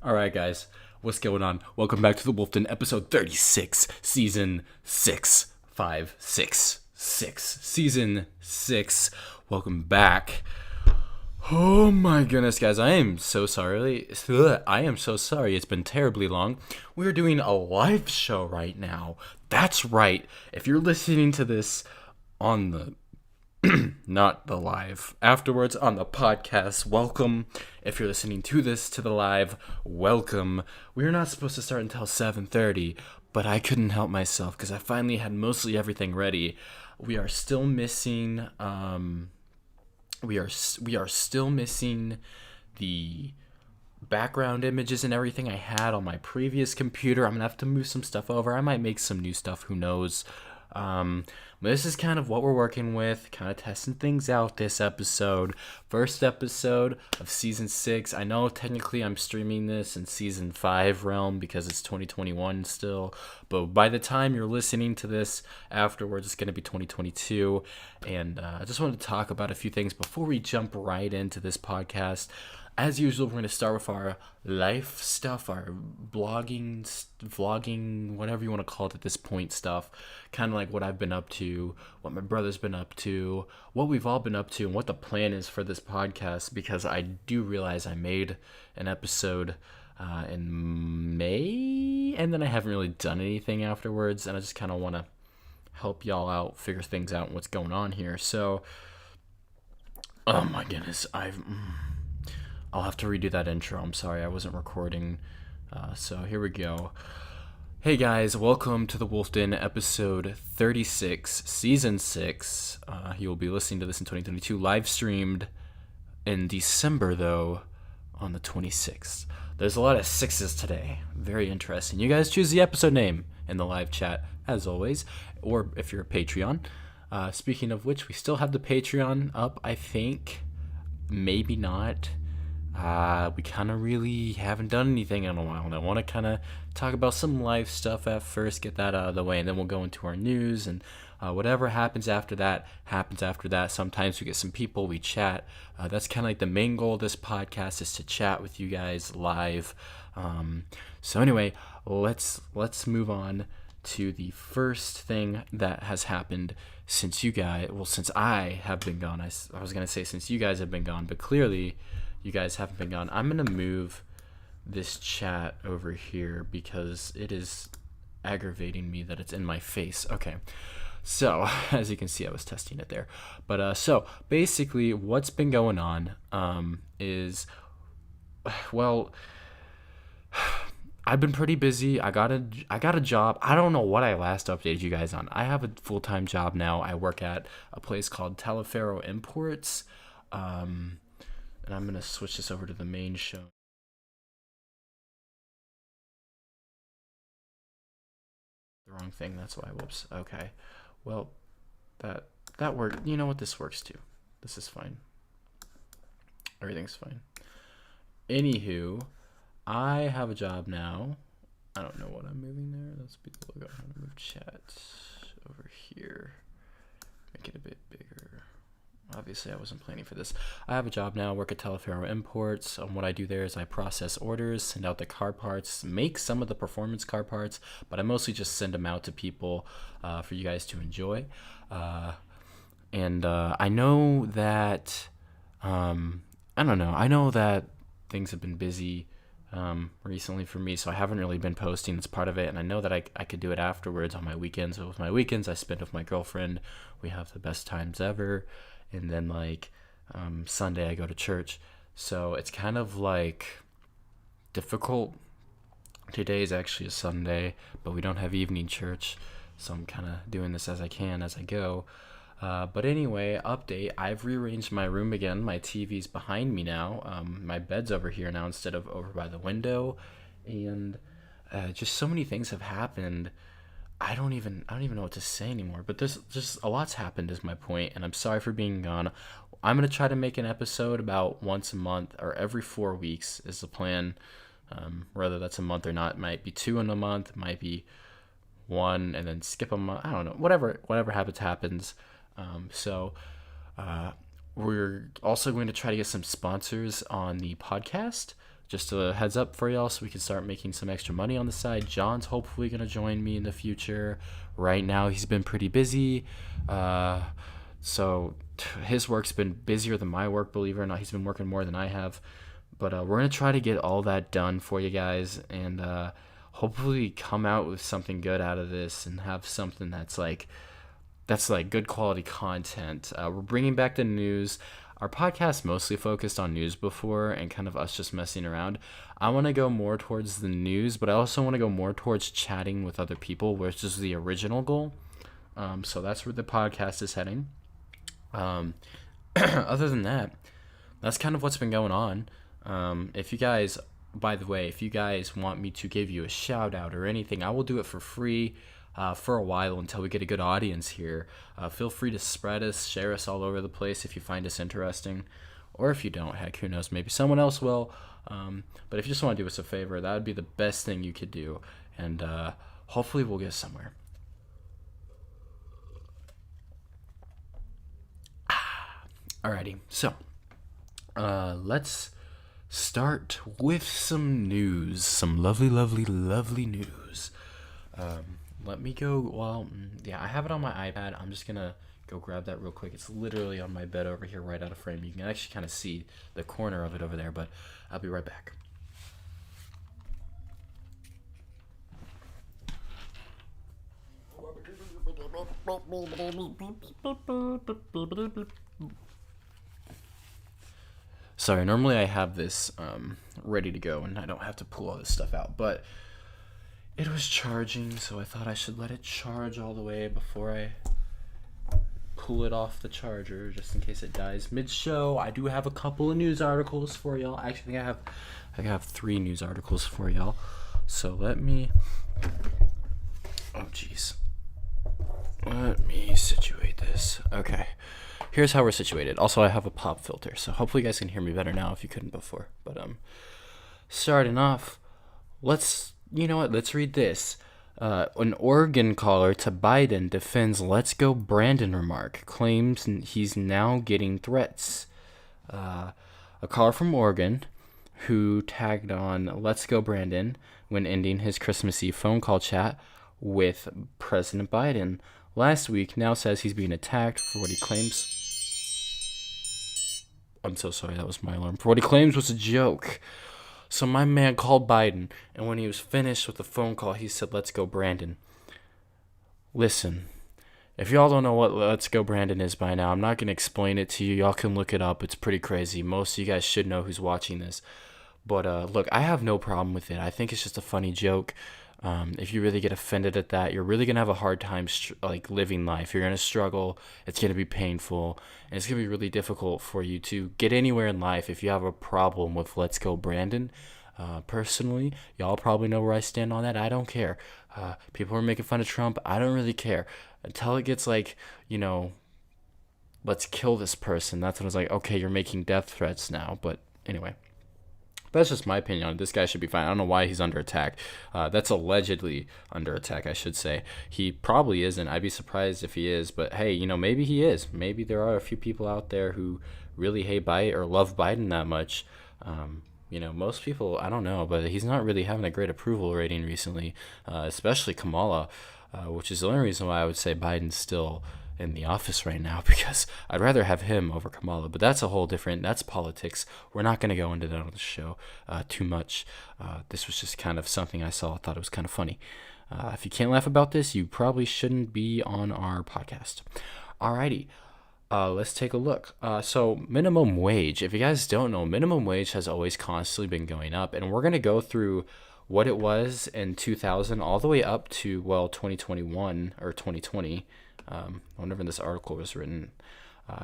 Alright guys, what's going on? Welcome back to the Wolfden, episode 36, season 6. Season 6. Welcome back. Oh my goodness, guys, I am so sorry. It's been terribly long. We're doing a live show right now. That's right. If you're listening to this on the not the live, afterwards on the podcast, welcome. If you're listening to this to the live, welcome. We're not supposed to start until 7:30, but I couldn't help myself because I finally had mostly everything ready. We are still missing we are still missing the background images and everything I had on my previous computer. I'm gonna have to move some stuff over. I might make some new stuff, who knows. This is kind of what we're working with, kind of testing things out this episode. First episode of season 6. I know technically I'm streaming this in season 5 realm because it's 2021 still, but by the time you're listening to this afterwards, it's going to be 2022. And I just wanted to talk about a few things before we jump right into this podcast. As usual, we're going to start with our life stuff, our blogging, vlogging, whatever you want to call it at this point stuff. Kind of like what I've been up to, what my brother's been up to, what we've all been up to, and what the plan is for this podcast. Because I do realize I made an episode in May, and then I haven't really done anything afterwards. And I just kind of want to help y'all out, figure things out, and what's going on here. So, oh my goodness, I'll have to redo that intro. I'm sorry, I wasn't recording. So here we go. Hey guys, welcome to the Wolfden, episode 36, season 6. You'll be listening to this in 2022, live streamed in December, though, on the 26th. There's a lot of sixes today. Very interesting. You guys choose the episode name in the live chat, as always, or if you're a Patreon. Speaking of which, we still have the Patreon up, I think. Maybe not. We kind of really haven't done anything in a while, and I want to kind of talk about some life stuff at first, get that out of the way, and then we'll go into our news and Whatever happens after that happens after that. Sometimes we get some people, we chat. That's kind of like the main goal of this podcast, is to chat with you guys live. So anyway, let's move on to the first thing that has happened since since I have been gone. I was gonna say since you guys have been gone, but clearly you guys haven't been gone. I'm gonna move this chat over here because it is aggravating me that it's in my face. Okay, so as you can see, I was testing it there. But so basically what's been going on is, well, I've been pretty busy. I got a job. I don't know what I last updated you guys on. I have a full-time job now. I work at a place called Telefero Imports. And I'm going to switch this over to the main show. The wrong thing, that's why. Whoops. Okay. Well, that worked. You know what? This works too. This is fine. Everything's fine. Anywho, I have a job now. I don't know what I'm moving there. Let's be the logo. I'm gonna move chat over here. Make it a bit bigger. Obviously, I wasn't planning for this. I have a job now. Work at Telefero Imports. What I do there is I process orders, send out the car parts, make some of the performance car parts, but I mostly just send them out to people for you guys to enjoy. And I know that I don't know. I know that things have been busy recently for me, so I haven't really been posting. It's part of it, and I know that I could do it afterwards on my weekends. So with my weekends, I spend with my girlfriend. We have the best times ever. And then Sunday I go to church. So it's kind of difficult. Today is actually a Sunday, but we don't have evening church, so I'm kind of doing this as I can as I go. But anyway, update. I've rearranged my room again. My TV's behind me now. My bed's over here now instead of over by the window, and just so many things have happened. I don't even know what to say anymore. But there's just a lot's happened is my point, and I'm sorry for being gone. I'm gonna try to make an episode about once a month or every 4 weeks is the plan. Whether that's a month or not, it might be 2 in a month, it might be 1 and then skip a month. I don't know. Whatever happens. So we're also going to try to get some sponsors on the podcast. Just a heads up for y'all, so we can start making some extra money on the side. John's hopefully going to join me in the future. Right now, he's been pretty busy. So his work's been busier than my work, believe it or not. He's been working more than I have. But we're going to try to get all that done for you guys, and hopefully come out with something good out of this and have something that's good quality content. We're bringing back the news. Our podcast mostly focused on news before and kind of us just messing around. I want to go more towards the news, but I also want to go more towards chatting with other people, which is the original goal. So that's where the podcast is heading. Other than that, that's kind of what's been going on. If you guys, by the way, if you guys want me to give you a shout out or anything, I will do it for free. For a while until we get a good audience here. Feel free to spread us, share us all over the place if you find us interesting. Or if you don't, heck, who knows, maybe someone else will. But if you just want to do us a favor, that would be the best thing you could do. And hopefully we'll get somewhere. Alrighty, so let's start with some news. Some lovely, lovely, lovely news. Let me go, I have it on my iPad. I'm just going to go grab that real quick. It's literally on my bed over here right out of frame. You can actually kind of see the corner of it over there, but I'll be right back. Sorry, normally I have this ready to go and I don't have to pull all this stuff out, but it was charging, so I thought I should let it charge all the way before I pull it off the charger, just in case it dies mid-show. I do have a couple of news articles for y'all. Actually, I have 3 news articles for y'all. So let me situate this. Okay. Here's how we're situated. Also, I have a pop filter, so hopefully you guys can hear me better now if you couldn't before. But starting off, let's read this. An Oregon caller to Biden defends "Let's Go Brandon" remark, claims he's now getting threats. A caller from Oregon who tagged on "Let's Go Brandon" when ending his Christmas Eve phone call chat with President Biden last week now says he's being attacked for what he claims. I'm so sorry, that was my alarm. For what he claims was a joke. So my man called Biden, and when he was finished with the phone call, he said, "Let's go, Brandon." Listen, if y'all don't know what "Let's Go, Brandon" is by now, I'm not going to explain it to you. Y'all can look it up. It's pretty crazy. Most of you guys should know who's watching this. But look, I have no problem with it. I think it's just a funny joke. If you really get offended at that, you're really gonna have a hard time living life. You're gonna struggle. It's gonna be painful, and it's gonna be really difficult for you to get anywhere in life if you have a problem with "Let's Go Brandon." Personally, y'all probably know where I stand on that. I don't care. People are making fun of Trump. I don't really care until it gets let's kill this person. That's when it's like, okay, you're making death threats now. But anyway. That's just my opinion on it. This guy should be fine. I don't know why he's under attack. That's allegedly under attack, I should say. He probably isn't. I'd be surprised if he is. But hey, maybe he is. Maybe there are a few people out there who really hate Biden or love Biden that much. Most people, I don't know, but he's not really having a great approval rating recently, especially Kamala, which is the only reason why I would say Biden's still in the office right now, because I'd rather have him over Kamala. But that's that's politics. We're not going to go into that on the show too much. This was just kind of something I saw. I thought it was kind of funny. If you can't laugh about this, you probably shouldn't be on our podcast. Alrighty. Let's take a look. So minimum wage, if you guys don't know, minimum wage has always constantly been going up, and we're going to go through what it was in 2000 all the way up to 2021 or 2020, whenever this article was written.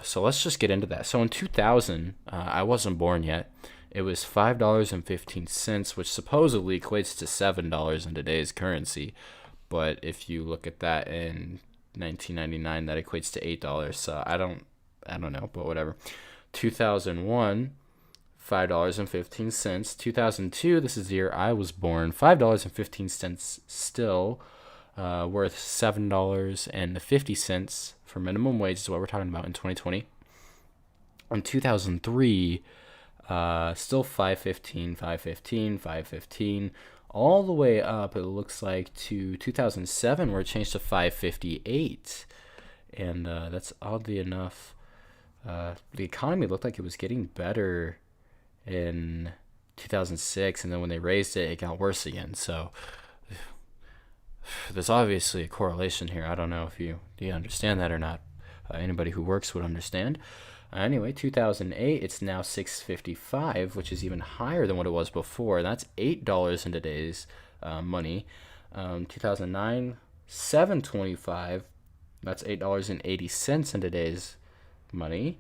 So let's just get into that. So in 2000, I wasn't born yet. It was $5.15, which supposedly equates to $7 in today's currency. But if you look at that in 1999, that equates to $8. So I don't know, but whatever. 2001, $5.15. 2002, this is the year I was born, $5.15 still. Worth $7.50 for minimum wage is what we're talking about in 2020. In 2003, still $5.15, all the way up, it looks like, to 2007, where it changed to $5.58. And that's oddly enough, the economy looked like it was getting better in 2006, and then when they raised it, it got worse again. So there's obviously a correlation here. I don't know if you understand that or not. Anybody who works would understand. Anyway, 2008, it's now $6.55, which is even higher than what it was before. That's $8 in today's money. 2009, $7.25. That's $8.80 in today's money.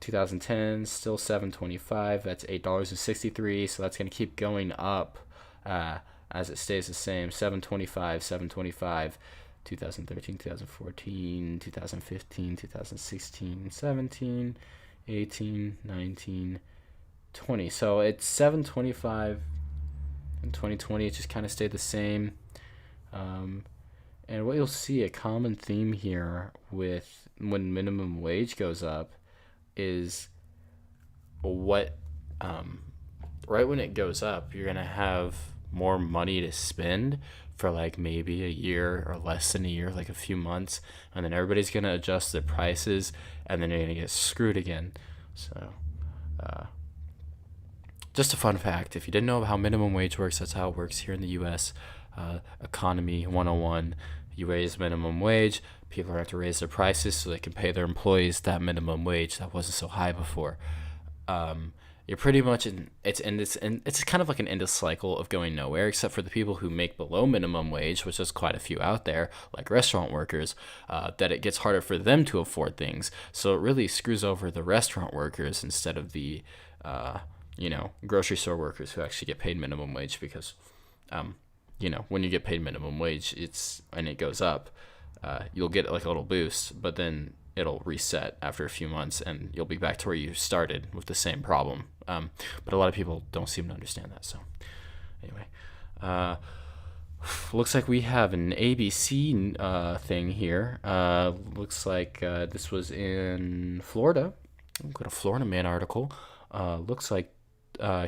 2010, still $7.25. That's $8.63. So that's going to keep going up as it stays the same. $7.25. 2013, 2014, 2015, 2016, 17, 18, 19, 20. So it's $7.25 in 2020. It just kind of stayed the same. And what you'll see, a common theme here with when minimum wage goes up is right when it goes up, you're going to have more money to spend for maybe a year or less than a year, a few months, and then everybody's going to adjust their prices, and then you're going to get screwed again. So just a fun fact, if you didn't know how minimum wage works, that's how it works here in the U.S. Economy 101. You raise minimum wage, people have to raise their prices so they can pay their employees that minimum wage that wasn't so high before. You're pretty much it's kind of like an endless cycle of going nowhere, except for the people who make below minimum wage, which there's quite a few out there, like restaurant workers, that it gets harder for them to afford things. So it really screws over the restaurant workers instead of the, grocery store workers who actually get paid minimum wage, because, when you get paid minimum wage, and it goes up, you'll get a little boost, but then it'll reset after a few months and you'll be back to where you started with the same problem. But a lot of people don't seem to understand that. So anyway, looks like we have an ABC thing here. Looks like this was in Florida. We've got a Florida Man article. Looks like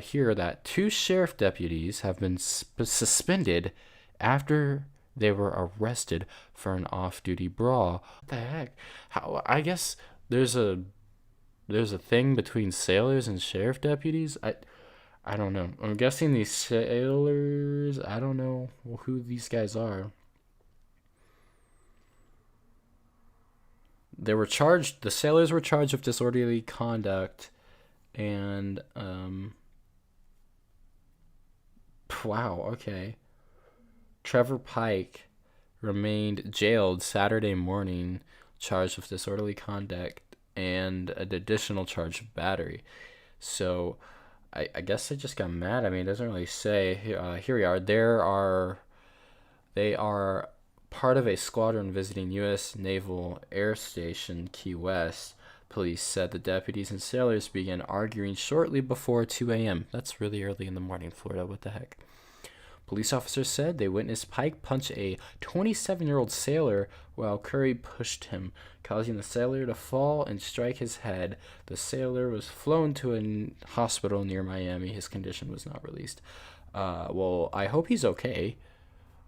here that two sheriff deputies have been suspended after they were arrested for an off-duty brawl. What the heck? How? I guess there's a thing between sailors and sheriff deputies. I don't know. I'm guessing these sailors. I don't know who these guys are. They were charged. The sailors were charged with disorderly conduct, and wow. Okay. Trevor Pike remained jailed Saturday morning, charged with disorderly conduct and an additional charge of battery. So, I guess they just got mad. I mean, it doesn't really say. Here we are. They are part of a squadron visiting U.S. Naval Air Station Key West. Police said the deputies and sailors began arguing shortly before 2 a.m. That's really early in the morning, Florida. What the heck? Police officers said they witnessed Pike punch a 27-year-old sailor while Curry pushed him, causing the sailor to fall and strike his head. The sailor was flown to a hospital near Miami. His condition was not released. Well, I hope he's okay.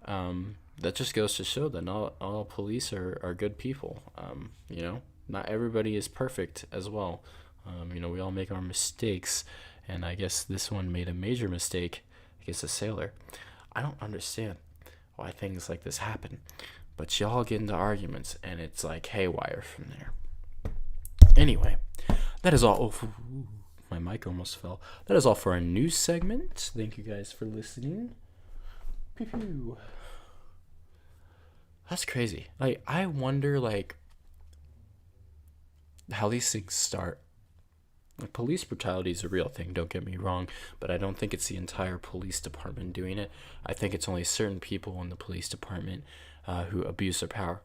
That just goes to show that not all police are good people. Not everybody is perfect as well. We all make our mistakes, and I guess this one made a major mistake against a sailor. I don't understand why things like this happen, but y'all get into arguments and it's like haywire from there. Anyway, that is all. Oh, my mic almost fell. That is all for our news segment. Thank you guys for listening. Pew pew. That's crazy. Like, I wonder, like, how these things start. Like, police brutality is a real thing, don't get me wrong, but I don't think it's the entire police department doing it. I think it's only certain people in the police department who abuse their power.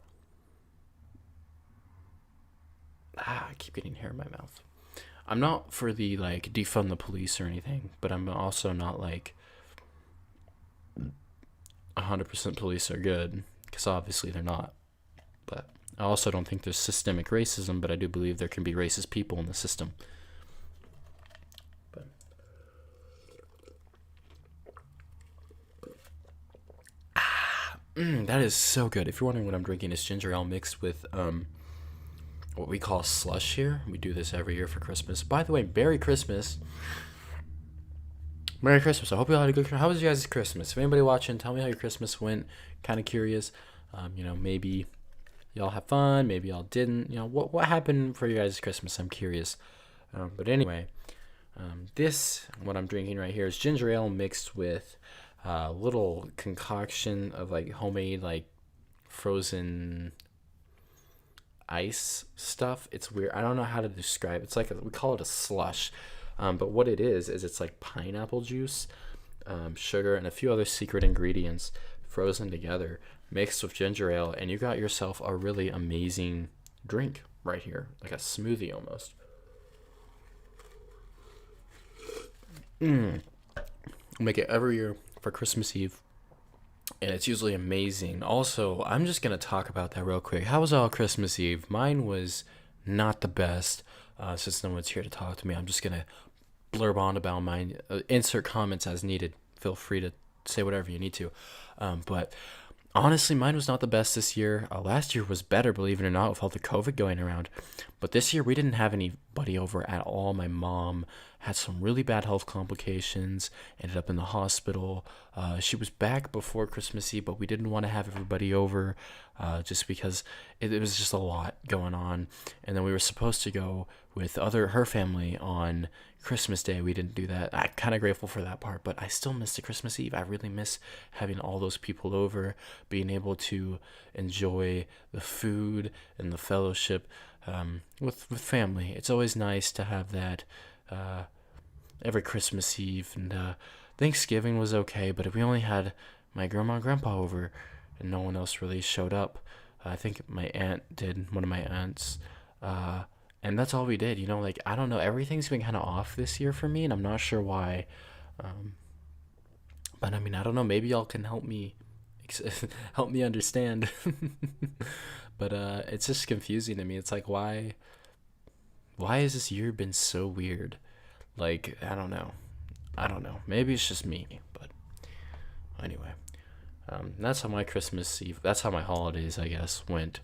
I keep getting hair in my mouth. I'm not for the, like, defund the police or anything, but I'm also not, like, 100% police are good, because obviously they're not. But I also don't think there's systemic racism, but I do believe there can be racist people in the system. That is so good. If you're wondering what I'm drinking, it's ginger ale mixed with what we call slush here. We do this every year for Christmas. By the way, Merry Christmas. Merry Christmas. I hope you all had a good Christmas. How was your guys' Christmas? If anybody watching, tell me how your Christmas went. Kind of curious. Maybe y'all have fun. Maybe y'all didn't. What happened for you guys' Christmas? I'm curious. But anyway, what I'm drinking right here is ginger ale mixed with little concoction of like homemade like frozen ice stuff. It's weird. I don't know how to describe it. It's like we call it a slush, but what it is it's like pineapple juice, sugar, and a few other secret ingredients frozen together, mixed with ginger ale, and you got yourself a really amazing drink right here, like a smoothie almost. I make it every year for Christmas Eve, and it's usually amazing. Also, I'm just going to talk about that real quick. How was all Christmas Eve? Mine was not the best. Since no one's here to talk to me, I'm just going to blurb on about mine. Insert comments as needed. Feel free to say whatever you need to. But honestly, mine was not the best this year. Last year was better, believe it or not, with all the COVID going around. But this year, we didn't have anybody over at all. My mom had some really bad health complications, ended up in the hospital. She was back before Christmas Eve, but we didn't want to have everybody over just because it was just a lot going on. And then we were supposed to go with her family on Christmas Day. We didn't do that. I'm kind of grateful for that part, but I still miss the Christmas Eve. I really miss having all those people over, being able to enjoy the food and the fellowship with family. It's always nice to have that every Christmas Eve. And Thanksgiving was okay, but we only had my grandma and grandpa over, and no one else really showed up. I think my aunt did, one of my aunts, and that's all we did. Like, I don't know, everything's been kind of off this year for me, and I'm not sure why. But I mean, I don't know, maybe y'all can help me Help me understand. But it's just confusing to me. It's like, why has this year been so weird? Like, I don't know. Maybe it's just me, but anyway. That's how my Christmas Eve, that's how my holidays, I guess, went.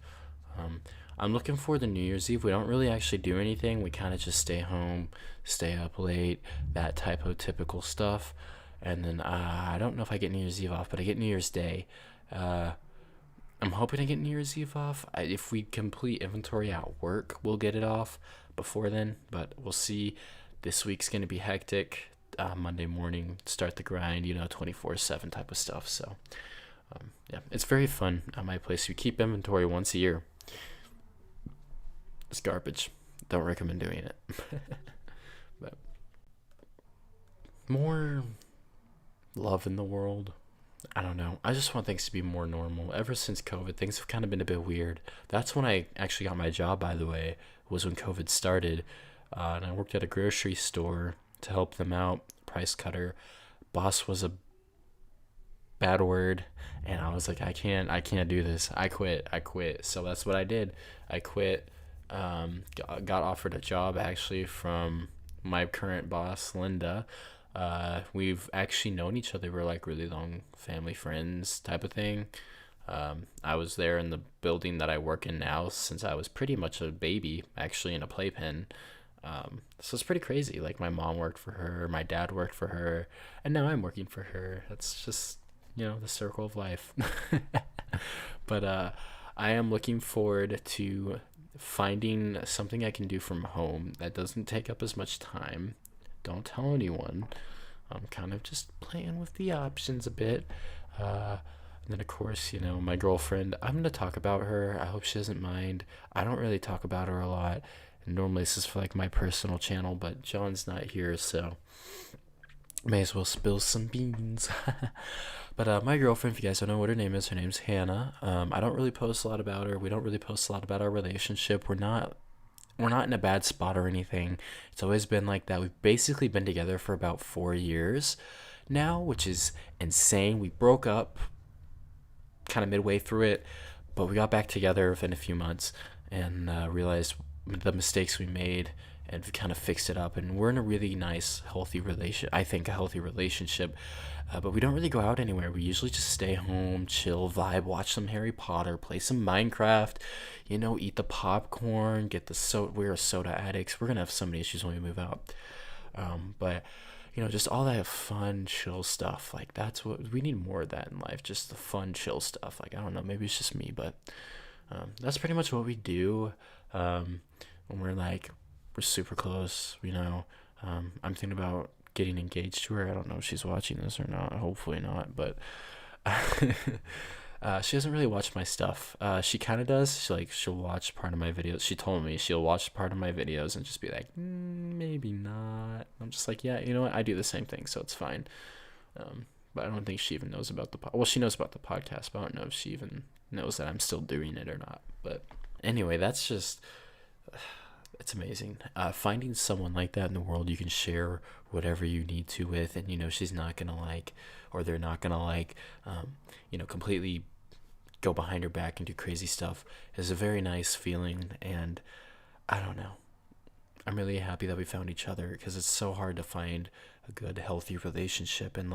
Um, I'm looking forward to New Year's Eve. We don't really actually do anything. We kind of just stay home, stay up late, that type of typical stuff. And then I don't know if I get New Year's Eve off, but I get New Year's Day. Uh, I'm hoping to get New Year's Eve off. If we complete inventory at work, we'll get it off before then, but we'll see. This week's going to be hectic. Monday morning, start the grind, 24/7 type of stuff. So, yeah, it's very fun at my place. We keep inventory once a year. It's garbage. Don't recommend doing it. But more love in the world. I don't know. I just want things to be more normal. Ever since COVID, things have kind of been a bit weird. That's when I actually got my job, by the way, was when COVID started. And I worked at a grocery store to help them out, price cutter. Boss was a bad word, and I was like, I can't do this. I quit. So that's what I did. I quit. Got offered a job actually from my current boss, Linda. We've actually known each other. We're like really long family friends type of thing. I was there in the building that I work in now since I was pretty much a baby, actually in a playpen. So it's pretty crazy. Like my mom worked for her, my dad worked for her, and now I'm working for her. That's just, the circle of life. But I am looking forward to finding something I can do from home that doesn't take up as much time. Don't tell anyone. I'm kind of just playing with the options a bit. And then, of course, my girlfriend, I'm going to talk about her. I hope she doesn't mind. I don't really talk about her a lot. And normally this is for like my personal channel, but John's not here, so may as well spill some beans. But my girlfriend, if you guys don't know what her name's Hannah. I don't really post a lot about her. We don't really post a lot about our relationship. We're not in a bad spot or anything. It's always been like that. We've basically been together for about 4 years now, which is insane. We broke up kind of midway through it, but we got back together within a few months and realized the mistakes we made and kind of fixed it up. And we're in a really nice, healthy relationship. But we don't really go out anywhere. We usually just stay home, chill, vibe, watch some Harry Potter, play some Minecraft, eat the popcorn, get the soda. We're soda addicts. We're going to have so many issues when we move out. But, just all that fun, chill stuff. Like, that's what we need, more of that in life. Just the fun, chill stuff. Like, I don't know, maybe it's just me, but that's pretty much what we do. When we're super close, I'm thinking about getting engaged to her. I don't know if she's watching this or not. Hopefully not, but she doesn't really watch my stuff. She kind of does. She'll watch part of my videos. She told me she'll watch part of my videos and just be like, maybe not. I'm just like, yeah, you know what? I do the same thing, so it's fine. But I don't think she even knows about well, she knows about the podcast, but I don't know if she even knows that I'm still doing it or not. But anyway, that's just, it's amazing. Finding someone like that in the world you can share whatever you need to with, and she's not gonna or they're not gonna completely go behind her back and do crazy stuff, is a very nice feeling. And I don't know, I'm really happy that we found each other, because it's so hard to find a good, healthy relationship. And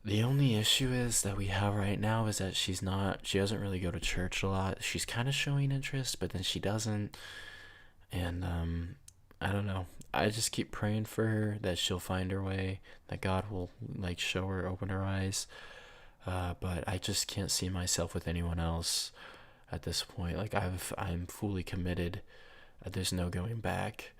the only issue is that we have right now is that she doesn't really go to church a lot. She's kind of showing interest, but then she doesn't. And I don't know. I just keep praying for her that she'll find her way, that God will show her, open her eyes. But I just can't see myself with anyone else at this point. I'm fully committed. There's no going back.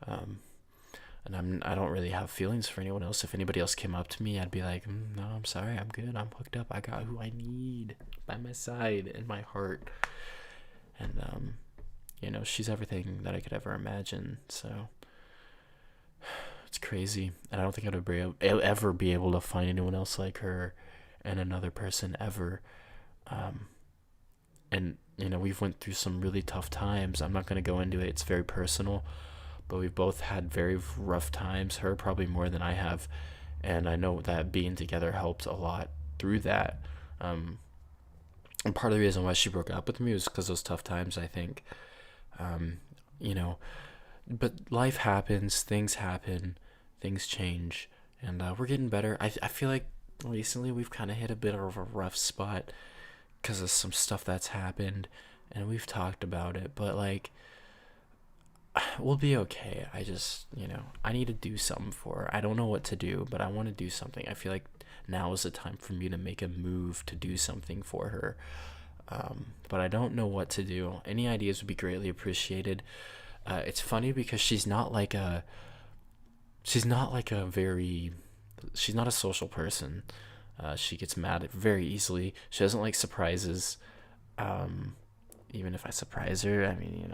And I don't really have feelings for anyone else. If anybody else came up to me, I'd be like, no, I'm sorry, I'm good, I'm hooked up. I got who I need by my side in my heart. And she's everything that I could ever imagine. So it's crazy, and I don't think I'll ever be able to find anyone else like her, and another person ever. And we've went through some really tough times. I'm not going to go into it. It's very personal, but we've both had very rough times. Her probably more than I have, and I know that being together helped a lot through that. And part of the reason why she broke up with me was because of those tough times, I think. Um, you know, but life happens, things happen, things change, and we're getting better. I feel like recently we've kind of hit a bit of a rough spot because of some stuff that's happened, and we've talked about it, but like, we'll be okay. I just, I need to do something for her. I don't know what to do, but I want to do something. I feel like now is the time for me to make a move to do something for her. But I don't know what to do. Any ideas would be greatly appreciated. It's funny because she's not like a very, she's not a social person. She gets mad very easily. She doesn't like surprises. Even if I surprise her, I mean,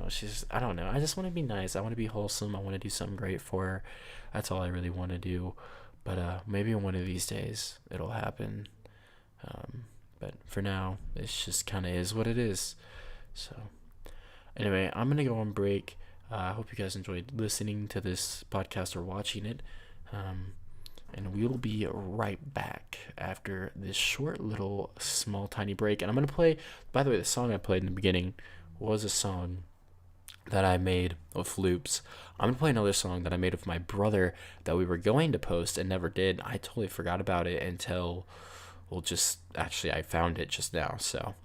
I don't know. I just want to be nice. I want to be wholesome. I want to do something great for her. That's all I really want to do. But maybe one of these days it'll happen. But for now, it just kind of is what it is. So anyway, I'm going to go on break. I hope you guys enjoyed listening to this podcast or watching it. And we will be right back after this short little small tiny break. And I'm going to play, by the way, the song I played in the beginning was a song that I made with loops. I'm going to play another song that I made with my brother that we were going to post and never did. I totally forgot about it until, I found it just now. So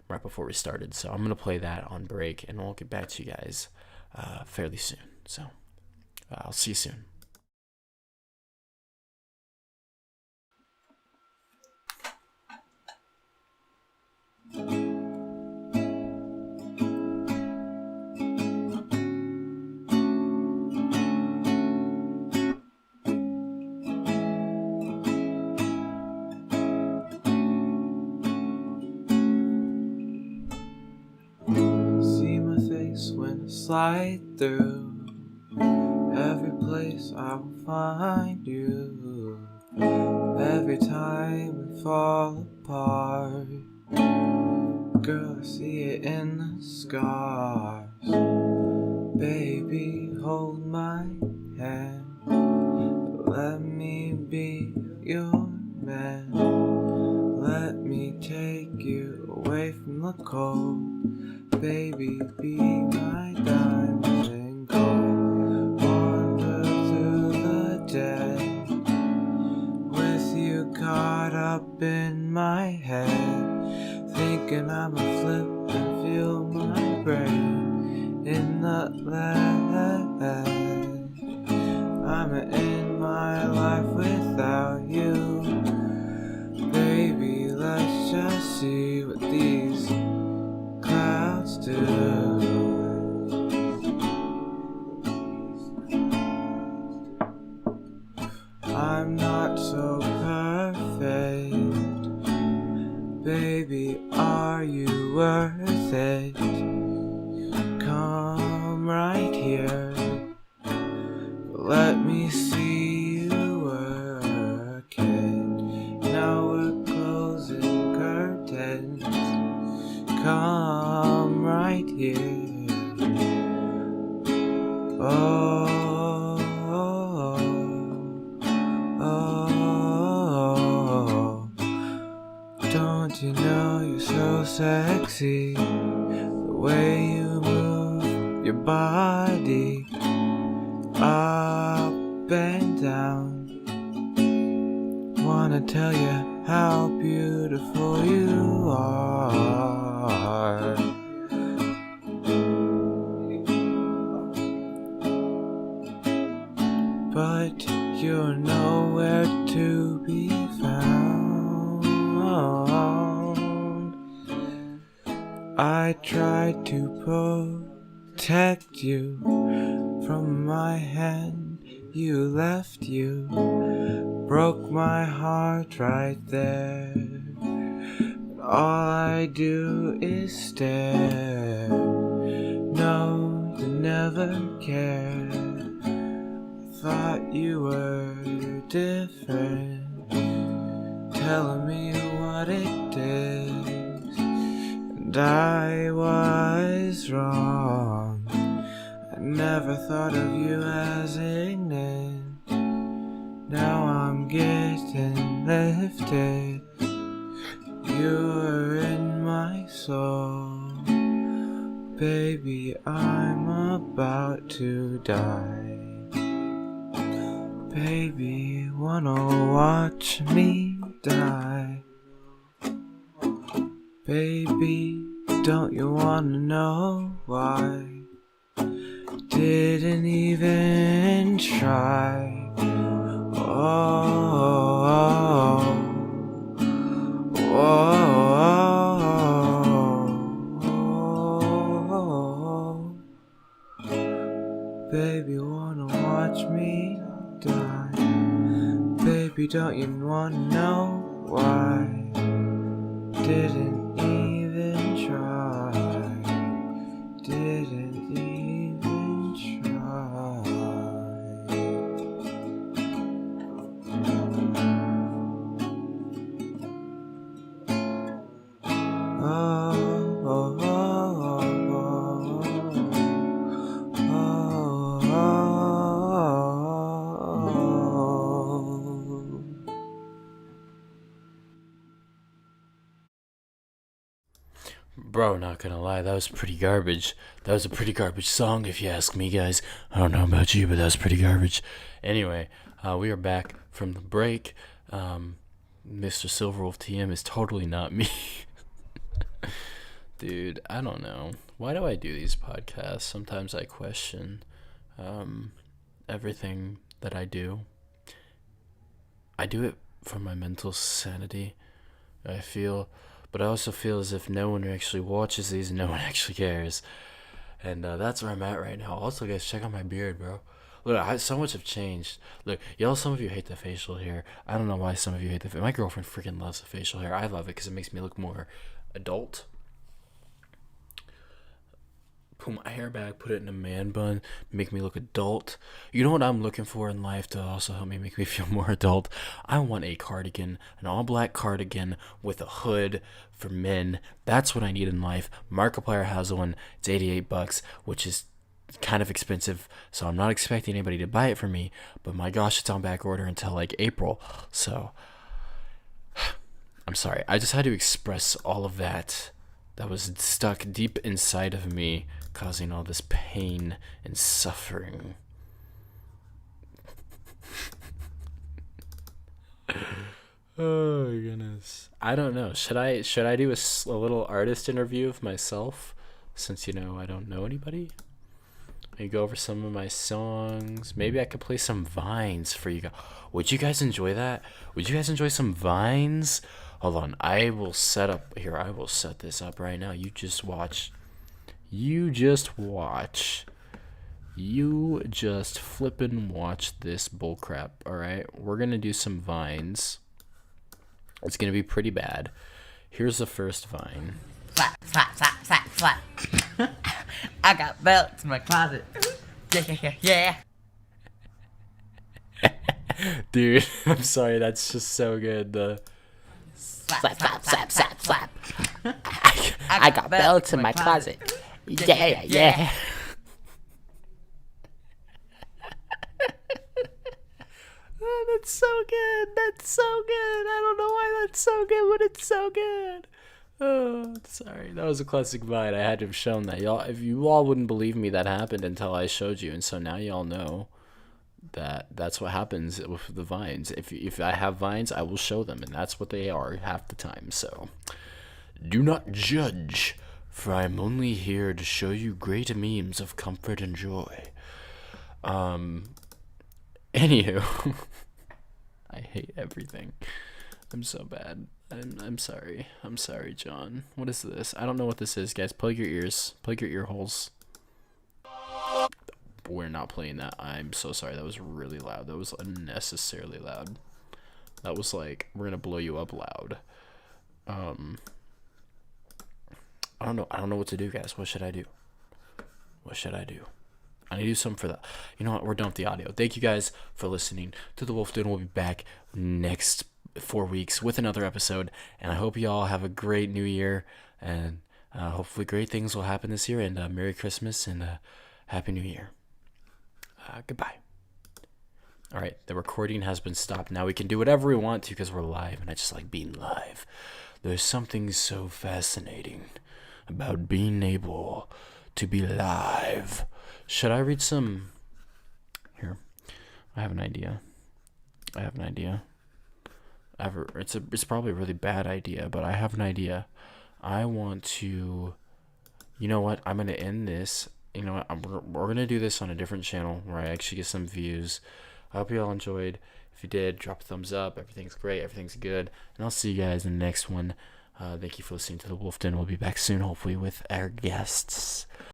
right before we started. So I'm going to play that on break and we'll get back to you guys fairly soon. So I'll see you soon. See my face when I slide through every place I will find you. Every time we fall apart, girl, I see it in the scars. Baby, hold my hand. Let me be your man. Let me take you away from the cold. Baby, be my diamond and gold. Wander through the day with you caught up in my head, thinking I'ma flip and feel my brain in the lead. I'm in my life without you. Baby, let's just see what these clouds do. I'm not so perfect. Baby, are you worth it? Come right here. Let me see you work it. Now we're closing curtains. Come right here. Oh, oh, oh, oh. Don't you know you're so sexy? The way you move your body up and down. Wanna tell you how beautiful you are. But you're nowhere to be found. I tried to protect you from my hand. You left, you broke my heart right there. All I do is stare. No, you never cared. I thought you were different, telling me what it is, and I was wrong. I never thought of you as ignorant. Now I'm getting lifted. You're in my soul. Baby, I'm about to die. Baby, wanna watch me die? Baby, don't you wanna know why? Didn't even try. Oh, oh, baby, wanna watch me die? Baby, don't you wanna know why? Didn't even try. Didn't even try. Oh, oh, oh, oh, oh, oh. Bro, not gonna lie, that was pretty garbage. That was a pretty garbage song, if you ask me, guys. I don't know about you, but that was pretty garbage. Anyway, we are back from the break. Mr. Silverwolf TM is totally not me. Dude, I don't know. Why do I do these podcasts? Sometimes I question everything that I do. I do it for my mental sanity, I feel. But I also feel as if no one actually watches these and no one actually cares. And that's where I'm at right now. Also, guys, check out my beard, bro. Look, so much have changed. Look, some of you hate the facial hair. I don't know why some of you hate my girlfriend freaking loves the facial hair. I love it because it makes me look more adult. Pull my hair back, put it in a man bun, make me look adult. You know what I'm looking for in life to also help me make me feel more adult? I want a cardigan, an all-black cardigan with a hood for men. That's what I need in life. Markiplier has one. It's $88, which is kind of expensive, so I'm not expecting anybody to buy it for me, but my gosh, it's on back order until like April. So I'm sorry. I just had to express all of that was stuck deep inside of me, causing all this pain and suffering. Oh my goodness. I don't know. Should I do a little artist interview of myself, since I don't know anybody? Maybe go over some of my songs. Maybe I could play some vines for you guys. Would you guys enjoy that? Would you guys enjoy some vines? Hold on. I will set this up right now. You just watch. You just flippin' watch this bullcrap. Alright? We're gonna do some vines. It's gonna be pretty bad. Here's the first vine. Slap, slap, slap, slap, slap. I got belts in my closet. Yeah. Dude, I'm sorry, that's just so good. The Slap, slap, slap, slap, slap. I got belts in my closet. Yeah. Oh, that's so good. That's so good. I don't know why that's so good, but it's so good. Oh, sorry. That was a classic vine. I had to have shown that. Y'all, if you all wouldn't believe me, that happened until I showed you. And so now y'all know that's what happens with the vines. If I have vines, I will show them. And that's what they are half the time. So do not judge, for I am only here to show you great memes of comfort and joy. Anywho, I hate everything. I'm so bad. I'm sorry. I'm sorry, John. What is this? I don't know what this is, guys. Plug your ears. Plug your ear holes. We're not playing that. I'm so sorry. That was really loud. That was unnecessarily loud. That was like, we're gonna blow you up loud. I don't know. I don't know what to do, guys. What should I do? I need to do something for that. You know what? We're done with the audio. Thank you guys for listening to The Wolf Den. We'll be back next 4 weeks with another episode. And I hope you all have a great new year. And hopefully great things will happen this year. And Merry Christmas and Happy New Year. Goodbye. All right. The recording has been stopped. Now we can do whatever we want to because we're live. And I just like being live. There's something so fascinating about being able to be live. Should I read some? Here, I have an idea. It's probably a really bad idea, but I have an idea. I want to. You know what? I'm gonna end this. You know what? We're gonna do this on a different channel where I actually get some views. I hope you all enjoyed. If you did, drop a thumbs up. Everything's great. Everything's good. And I'll see you guys in the next one. Thank you for listening to The Wolf Den. We'll be back soon, hopefully, with our guests.